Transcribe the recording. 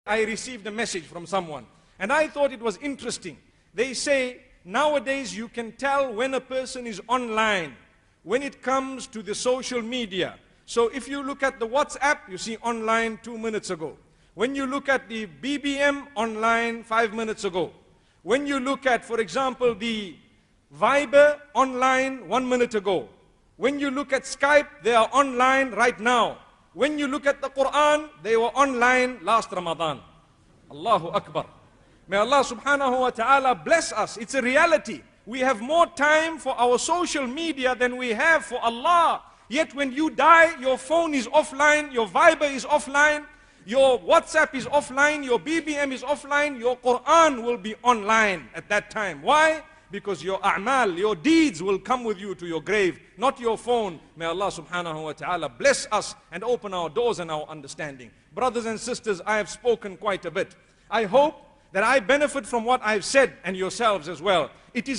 I received a message from someone, and I thought it was interesting. They say, nowadays you can tell when a person is online, when it comes to the social media. So if you look at the WhatsApp, you see online 2 minutes ago. When you look at the BBM, online 5 minutes ago. When you look at, for example, the Viber, online 1 minute ago. When you look at Skype, they are online right now. When you look at the Quran, they were online last Ramadan. Allahu Akbar. May Allah subhanahu wa ta'ala bless us. It's a reality. We have more time for our social media than we have for Allah. Yet when you die, your phone is offline, your Viber is offline, your WhatsApp is offline, your BBM is offline, your Quran will be online at that time. Why? Because your a'mal, your deeds will come with you to your grave, not your phone. May Allah subhanahu wa ta'ala bless us and open our doors and our understanding. Brothers and sisters, I have spoken quite a bit. I hope that I benefit from what I've said, and yourselves as well. It is